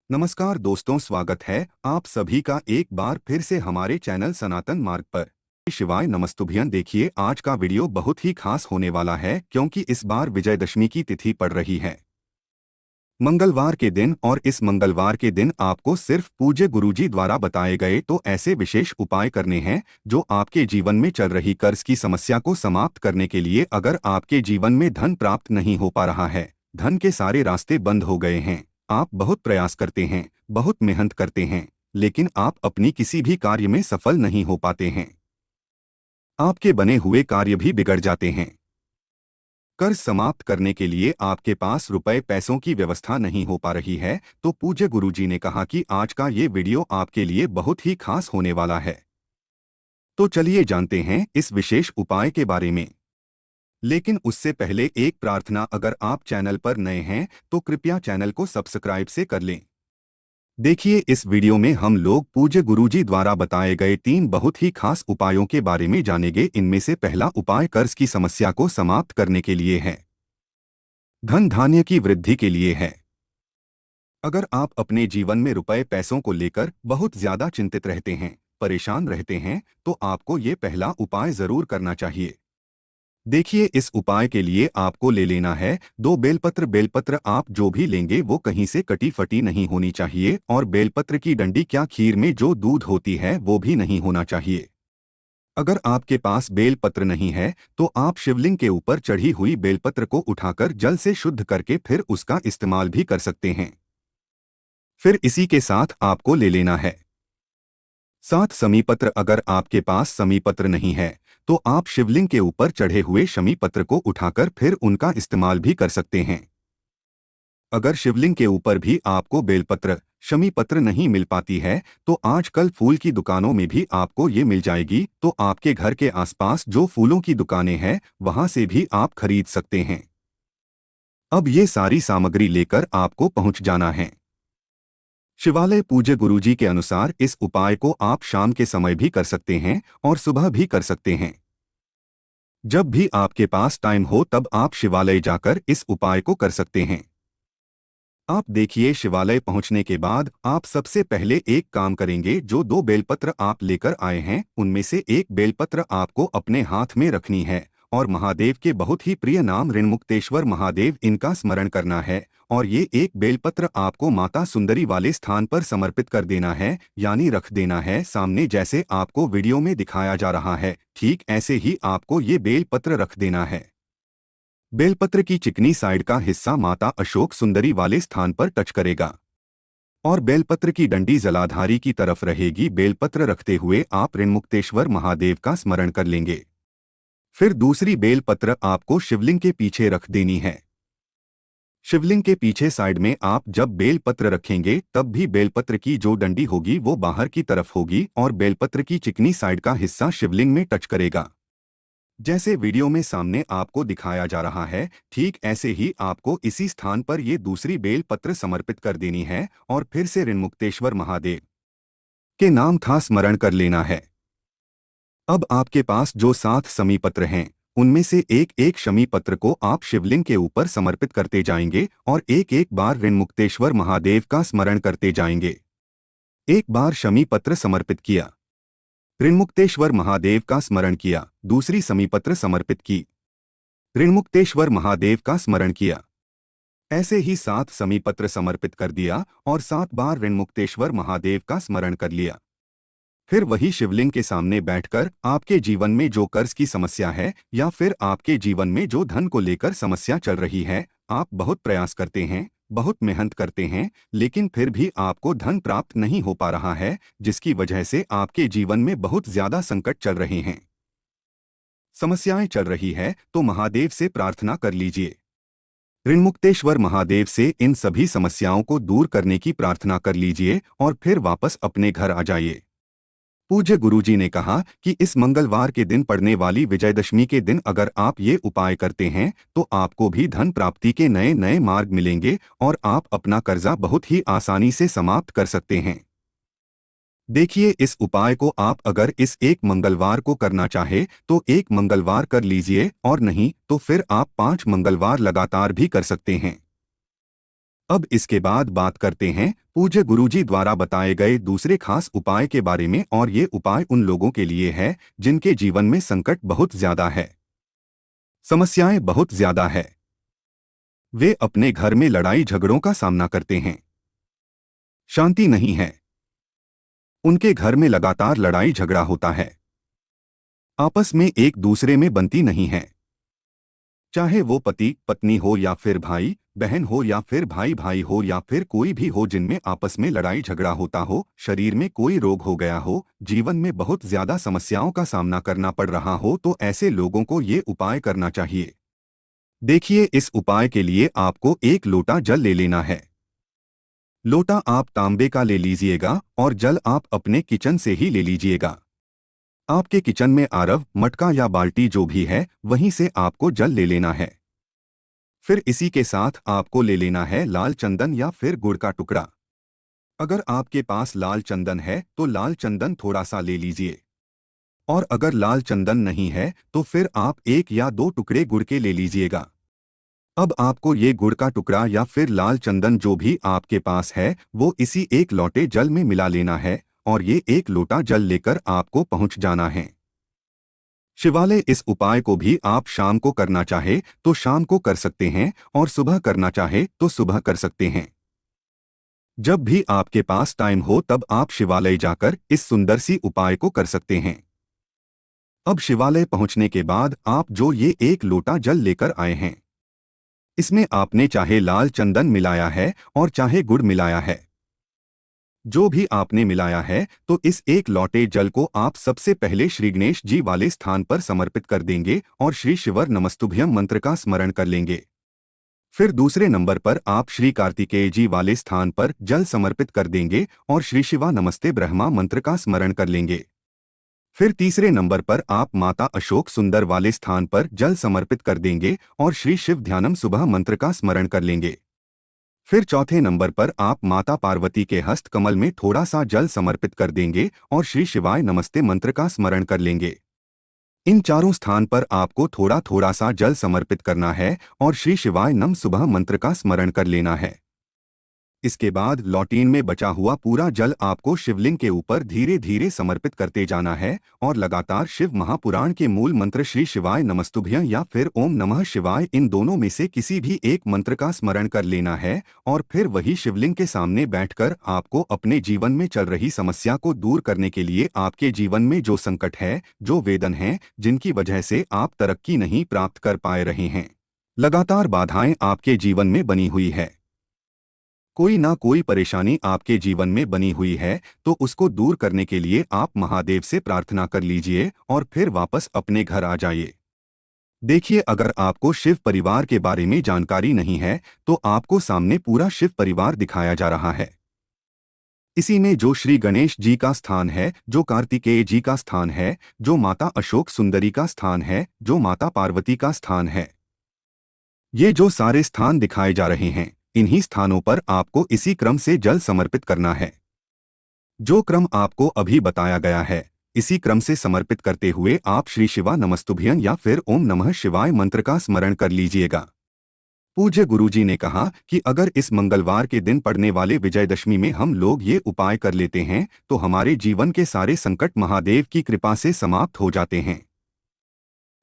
नमस्कार दोस्तों, स्वागत है आप सभी का एक बार फिर से हमारे चैनल सनातन मार्ग पर। शिवाय नमस्तुभ्यं। देखिए, आज का वीडियो बहुत ही खास होने वाला है क्योंकि इस बार विजयदशमी की तिथि पड़ रही है मंगलवार के दिन, और इस मंगलवार के दिन आपको सिर्फ पूज्य गुरुजी द्वारा बताए गए तो ऐसे विशेष उपाय करने हैं जो आपके जीवन में चल रही कर्ज की समस्या को समाप्त करने के लिए। अगर आपके जीवन में धन प्राप्त नहीं हो पा रहा है, धन के सारे रास्ते बंद हो गए हैं, आप बहुत प्रयास करते हैं, बहुत मेहनत करते हैं, लेकिन आप अपनी किसी भी कार्य में सफल नहीं हो पाते हैं, आपके बने हुए कार्य भी बिगड़ जाते हैं, कर्ज समाप्त करने के लिए आपके पास रुपए पैसों की व्यवस्था नहीं हो पा रही है, तो पूज्य गुरुजी ने कहा कि आज का ये वीडियो आपके लिए बहुत ही खास होने वाला है। तो चलिए जानते हैं इस विशेष उपाय के बारे में। लेकिन उससे पहले एक प्रार्थना, अगर आप चैनल पर नए हैं तो कृपया चैनल को सब्सक्राइब से कर लें। देखिए, इस वीडियो में हम लोग पूज्य गुरुजी द्वारा बताए गए 3 बहुत ही खास उपायों के बारे में जानेंगे। इनमें से पहला उपाय कर्ज की समस्या को समाप्त करने के लिए है, धन धान्य की वृद्धि के लिए है। अगर आप अपने जीवन में रुपए पैसों को लेकर बहुत ज्यादा चिंतित रहते हैं, परेशान रहते हैं, तो आपको ये पहला उपाय जरूर करना चाहिए। देखिए, इस उपाय के लिए आपको ले लेना है 2 बेलपत्र। बेलपत्र आप जो भी लेंगे वो कहीं से कटी फटी नहीं होनी चाहिए, और बेलपत्र की डंडी क्या खीर में जो दूध होती है वो भी नहीं होना चाहिए। अगर आपके पास बेलपत्र नहीं है तो आप शिवलिंग के ऊपर चढ़ी हुई बेलपत्र को उठाकर जल से शुद्ध करके फिर उसका इस्तेमाल भी कर सकते हैं। फिर इसी के साथ आपको ले लेना है 7 समीपत्र। अगर आपके पास समीपत्र नहीं है तो आप शिवलिंग के ऊपर चढ़े हुए शमीपत्र को उठाकर फिर उनका इस्तेमाल भी कर सकते हैं। अगर शिवलिंग के ऊपर भी आपको बेलपत्र शमीपत्र नहीं मिल पाती है तो आजकल फूल की दुकानों में भी आपको ये मिल जाएगी, तो आपके घर के आसपास जो फूलों की दुकानें हैं वहां से भी आप खरीद सकते हैं। अब ये सारी सामग्री लेकर आपको पहुंच जाना है शिवालय। पूज्य गुरुजी के अनुसार इस उपाय को आप शाम के समय भी कर सकते हैं और सुबह भी कर सकते हैं। जब भी आपके पास टाइम हो तब आप शिवालय जाकर इस उपाय को कर सकते हैं। आप देखिए, शिवालय पहुंचने के बाद आप सबसे पहले एक काम करेंगे। जो 2 बेलपत्र आप लेकर आए हैं उनमें से एक बेलपत्र आपको अपने हाथ में रखनी है और महादेव के बहुत ही प्रिय नाम ऋणमुक्तेश्वर महादेव, इनका स्मरण करना है। और ये एक बेलपत्र आपको माता सुंदरी वाले स्थान पर समर्पित कर देना है, यानी रख देना है सामने, जैसे आपको वीडियो में दिखाया जा रहा है ठीक ऐसे ही आपको ये बेलपत्र रख देना है। बेलपत्र की चिकनी साइड का हिस्सा माता अशोक सुंदरी वाले स्थान पर टच करेगा और बेलपत्र की डंडी जलाधारी की तरफ रहेगी। बेलपत्र रखते हुए आप ऋणमुक्तेश्वर महादेव का स्मरण कर लेंगे। फिर दूसरी बेलपत्र आपको शिवलिंग के पीछे रख देनी है। शिवलिंग के पीछे साइड में आप जब बेलपत्र रखेंगे तब भी बेलपत्र की जो डंडी होगी वो बाहर की तरफ होगी और बेलपत्र की चिकनी साइड का हिस्सा शिवलिंग में टच करेगा। जैसे वीडियो में सामने आपको दिखाया जा रहा है ठीक ऐसे ही आपको इसी स्थान पर ये दूसरी बेल पत्र समर्पित कर देनी है और फिर से ऋणमुक्तेश्वर महादेव के नाम का स्मरण कर लेना है। अब आपके पास जो 7 शमीपत्र हैं उनमें से एक एक शमीपत्र को आप शिवलिंग के ऊपर समर्पित करते जाएंगे और एक एक बार ऋणमुक्तेश्वर महादेव का स्मरण करते जाएंगे। एक बार शमीपत्र समर्पित किया, ऋणमुक्तेश्वर महादेव का स्मरण किया, दूसरी शमीपत्र समर्पित की, ऋणमुक्तेश्वर महादेव का स्मरण किया। ऐसे ही 7 शमीपत्र समर्पित कर दिया और 7 बार ऋणमुक्तेश्वर महादेव का स्मरण कर लिया। फिर वही शिवलिंग के सामने बैठकर आपके जीवन में जो कर्ज की समस्या है या फिर आपके जीवन में जो धन को लेकर समस्या चल रही है, आप बहुत प्रयास करते हैं, बहुत मेहनत करते हैं, लेकिन फिर भी आपको धन प्राप्त नहीं हो पा रहा है, जिसकी वजह से आपके जीवन में बहुत ज्यादा संकट चल रहे हैं, समस्याएं चल रही है, तो महादेव से प्रार्थना कर लीजिए। ऋणमुक्तेश्वर महादेव से इन सभी समस्याओं को दूर करने की प्रार्थना कर लीजिए और फिर वापस अपने घर आ जाइए। पूज्य गुरुजी ने कहा कि इस मंगलवार के दिन पड़ने वाली विजयदशमी के दिन अगर आप ये उपाय करते हैं तो आपको भी धन प्राप्ति के नए नए मार्ग मिलेंगे और आप अपना कर्जा बहुत ही आसानी से समाप्त कर सकते हैं। देखिए, इस उपाय को आप अगर इस एक मंगलवार को करना चाहे तो एक मंगलवार कर लीजिए और नहीं तो फिर आप 5 मंगलवार लगातार भी कर सकते हैं। अब इसके बाद बात करते हैं पूज्य गुरुजी द्वारा बताए गए दूसरे खास उपाय के बारे में, और ये उपाय उन लोगों के लिए है जिनके जीवन में संकट बहुत ज्यादा है, समस्याएं बहुत ज्यादा है। वे अपने घर में लड़ाई झगड़ों का सामना करते हैं, शांति नहीं है, उनके घर में लगातार लड़ाई झगड़ा होता है, आपस में एक दूसरे में बनती नहीं है। चाहे वो पति पत्नी हो या फिर भाई बहन हो या फिर भाई भाई हो या फिर कोई भी हो जिनमें आपस में लड़ाई झगड़ा होता हो, शरीर में कोई रोग हो गया हो, जीवन में बहुत ज्यादा समस्याओं का सामना करना पड़ रहा हो, तो ऐसे लोगों को ये उपाय करना चाहिए। देखिए, इस उपाय के लिए आपको एक लोटा जल ले लेना है। लोटा आप तांबे का ले लीजिएगा और जल आप अपने किचन से ही ले लीजिएगा। आपके किचन में आरव, मटका या बाल्टी जो भी है वहीं से आपको जल ले लेना है। फिर इसी के साथ आपको ले लेना है लाल चंदन या फिर गुड़ का टुकड़ा। अगर आपके पास लाल चंदन है तो लाल चंदन थोड़ा सा ले लीजिए, और अगर लाल चंदन नहीं है तो फिर आप एक या दो टुकड़े गुड़ के ले लीजिएगा। अब आपको ये गुड़ का टुकड़ा या फिर लाल चंदन जो भी आपके पास है वो इसी एक लोटे जल में मिला लेना है, और ये एक लोटा जल लेकर आपको पहुंच जाना है शिवालय। इस उपाय को भी आप शाम को करना चाहे तो शाम को कर सकते हैं, और सुबह करना चाहे तो सुबह कर सकते हैं। जब भी आपके पास टाइम हो तब आप शिवालय जाकर इस सुंदर सी उपाय को कर सकते हैं। अब शिवालय पहुंचने के बाद आप जो ये एक लोटा जल लेकर आए हैं, इसमें आपने चाहे लाल चंदन मिलाया है और चाहे गुड़ मिलाया है, जो भी आपने मिलाया है, तो इस एक लोटे जल को आप सबसे पहले श्री गणेश जी वाले स्थान पर समर्पित कर देंगे और श्री शिवर नमस्तुभ्यम मंत्र का स्मरण कर लेंगे। फिर दूसरे नंबर पर आप श्री कार्तिकेय जी वाले स्थान पर जल समर्पित कर देंगे और श्री शिवा नमस्ते ब्रह्मा मंत्र का स्मरण कर लेंगे। फिर तीसरे नंबर पर आप माता अशोक सुंदर वाले स्थान पर जल समर्पित कर देंगे और श्री शिव ध्यानम सुबह मंत्र का स्मरण कर लेंगे। फिर चौथे नंबर पर आप माता पार्वती के हस्त कमल में थोड़ा सा जल समर्पित कर देंगे और श्री शिवाय नमस्ते मंत्र का स्मरण कर लेंगे। इन चारों स्थान पर आपको थोड़ा थोड़ा सा जल समर्पित करना है और श्री शिवाय नम सुबह मंत्र का स्मरण कर लेना है। इसके बाद लॉटीन में बचा हुआ पूरा जल आपको शिवलिंग के ऊपर धीरे धीरे समर्पित करते जाना है, और लगातार शिव महापुराण के मूल मंत्र श्री शिवाय नमस्तुभ्यं या फिर ओम नमः शिवाय, इन दोनों में से किसी भी एक मंत्र का स्मरण कर लेना है। और फिर वही शिवलिंग के सामने बैठकर आपको अपने जीवन में चल रही समस्या को दूर करने के लिए, आपके जीवन में जो संकट है, जो वेदन है, जिनकी वजह से आप तरक्की नहीं प्राप्त कर पाए रहे हैं, लगातार बाधाएं आपके जीवन में बनी हुई है, कोई ना कोई परेशानी आपके जीवन में बनी हुई है, तो उसको दूर करने के लिए आप महादेव से प्रार्थना कर लीजिए और फिर वापस अपने घर आ जाइए। देखिए, अगर आपको शिव परिवार के बारे में जानकारी नहीं है तो आपको सामने पूरा शिव परिवार दिखाया जा रहा है। इसी में जो श्री गणेश जी का स्थान है, जो कार्तिकेय जी का स्थान है, जो माता अशोक सुंदरी का स्थान है, जो माता पार्वती का स्थान है, ये जो सारे स्थान दिखाए जा रहे हैं, इन्हीं स्थानों पर आपको इसी क्रम से जल समर्पित करना है। जो क्रम आपको अभी बताया गया है, इसी क्रम से समर्पित करते हुए आप श्री शिवा नमस्तुभ्यं या फिर ओम नमः शिवाय मंत्र का स्मरण कर लीजिएगा। पूज्य गुरुजी ने कहा कि अगर इस मंगलवार के दिन पड़ने वाले विजयदशमी में हम लोग ये उपाय कर लेते हैं तो हमारे जीवन के सारे संकट महादेव की कृपा से समाप्त हो जाते हैं।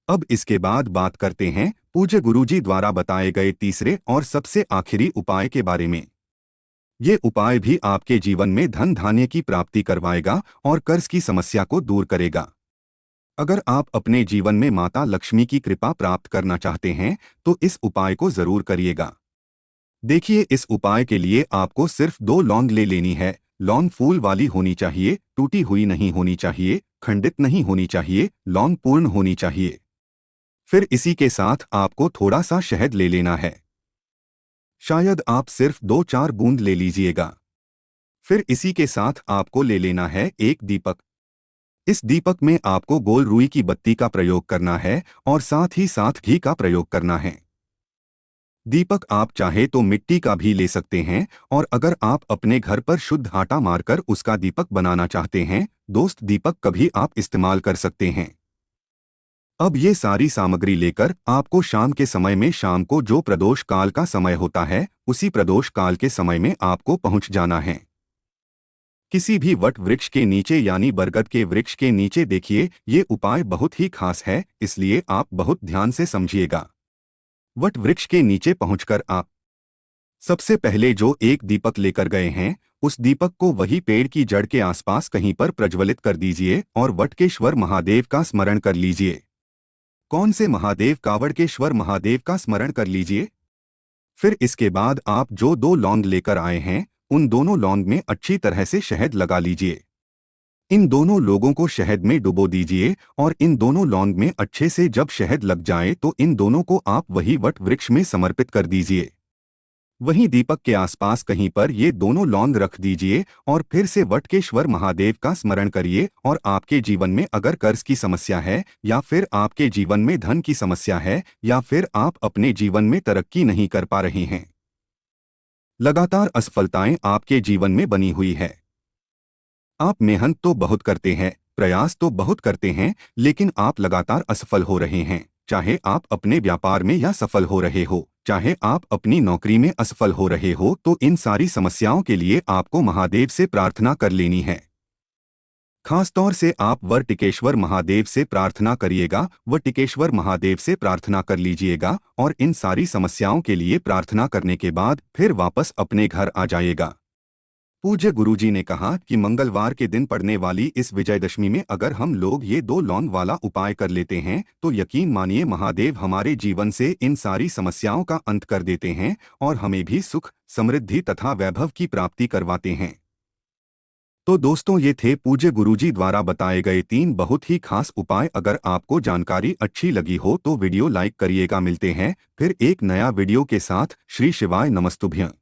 अब इसके बाद बात करते हैं पूज्य गुरुजी द्वारा बताए गए तीसरे और सबसे आखिरी उपाय के बारे में। ये उपाय भी आपके जीवन में धन धान्य की प्राप्ति करवाएगा और कर्ज की समस्या को दूर करेगा। अगर आप अपने जीवन में माता लक्ष्मी की कृपा प्राप्त करना चाहते हैं तो इस उपाय को जरूर करिएगा। देखिए, इस उपाय के लिए आपको सिर्फ 2 लौंग ले लेनी है। लौंग फूल वाली होनी चाहिए, टूटी हुई नहीं होनी चाहिए, खंडित नहीं होनी चाहिए, लौंग पूर्ण होनी चाहिए। फिर इसी के साथ आपको थोड़ा सा शहद ले लेना है, शायद आप सिर्फ 2-4 बूंद ले लीजिएगा। फिर इसी के साथ आपको ले लेना है एक दीपक। इस दीपक में आपको गोल रुई की बत्ती का प्रयोग करना है और साथ ही साथ घी का प्रयोग करना है। दीपक आप चाहे तो मिट्टी का भी ले सकते हैं, और अगर आप अपने घर पर शुद्ध आटा मारकर उसका दीपक बनाना चाहते हैं, दोस्त, दीपक कभी आप इस्तेमाल कर सकते हैं। अब ये सारी सामग्री लेकर आपको शाम के समय में, शाम को जो प्रदोष काल का समय होता है, उसी प्रदोष काल के समय में आपको पहुंच जाना है। किसी भी वट वृक्ष के नीचे यानी बरगद के वृक्ष के नीचे। देखिए, ये उपाय बहुत ही खास है, इसलिए आप बहुत ध्यान से समझिएगा। वट वृक्ष के नीचे पहुंचकर आप सबसे पहले जो एक दीपक लेकर गए हैं, उस दीपक को वही पेड़ की जड़ के आसपास कहीं पर प्रज्वलित कर दीजिए और वटकेश्वर महादेव का स्मरण कर लीजिए। कौन से महादेव? कावड़केश्वर महादेव का स्मरण कर लीजिए। फिर इसके बाद आप जो 2 लौंग लेकर आए हैं, उन दोनों लौंग में अच्छी तरह से शहद लगा लीजिए। इन दोनों लोगों को शहद में डुबो दीजिए और इन दोनों लौंग में अच्छे से जब शहद लग जाए तो इन दोनों को आप वही वट वृक्ष में समर्पित कर दीजिए। वहीं दीपक के आसपास कहीं पर ये दोनों लौंग रख दीजिए और फिर से वटकेश्वर महादेव का स्मरण करिए। और आपके जीवन में अगर कर्ज की समस्या है, या फिर आपके जीवन में धन की समस्या है, या फिर आप अपने जीवन में तरक्की नहीं कर पा रहे हैं, लगातार असफलताएं आपके जीवन में बनी हुई है, आप मेहनत तो बहुत करते हैं, प्रयास तो बहुत करते हैं, लेकिन आप लगातार असफल हो रहे हैं। चाहे आप अपने व्यापार में या सफल हो रहे हो, चाहे आप अपनी नौकरी में असफल हो रहे हो, तो इन सारी समस्याओं के लिए आपको महादेव से प्रार्थना कर लेनी है। खासतौर से आप वटकेश्वर महादेव से प्रार्थना करिएगा, वटकेश्वर महादेव से प्रार्थना कर लीजिएगा और इन सारी समस्याओं के लिए प्रार्थना करने के बाद फिर वापस अपने घर आ जाइएगा। पूज्य गुरुजी ने कहा कि मंगलवार के दिन पड़ने वाली इस विजयदशमी में अगर हम लोग ये 2 लौंग वाला उपाय कर लेते हैं, तो यकीन मानिए महादेव हमारे जीवन से इन सारी समस्याओं का अंत कर देते हैं और हमें भी सुख, समृद्धि तथा वैभव की प्राप्ति करवाते हैं। तो दोस्तों, ये थे पूज्य गुरुजी द्वारा बताए गए 3 बहुत ही खास उपाय। अगर आपको जानकारी अच्छी लगी हो तो वीडियो लाइक करिएगा। मिलते हैं फिर एक नया वीडियो के साथ। श्री शिवाय नमस्तुभ्यं।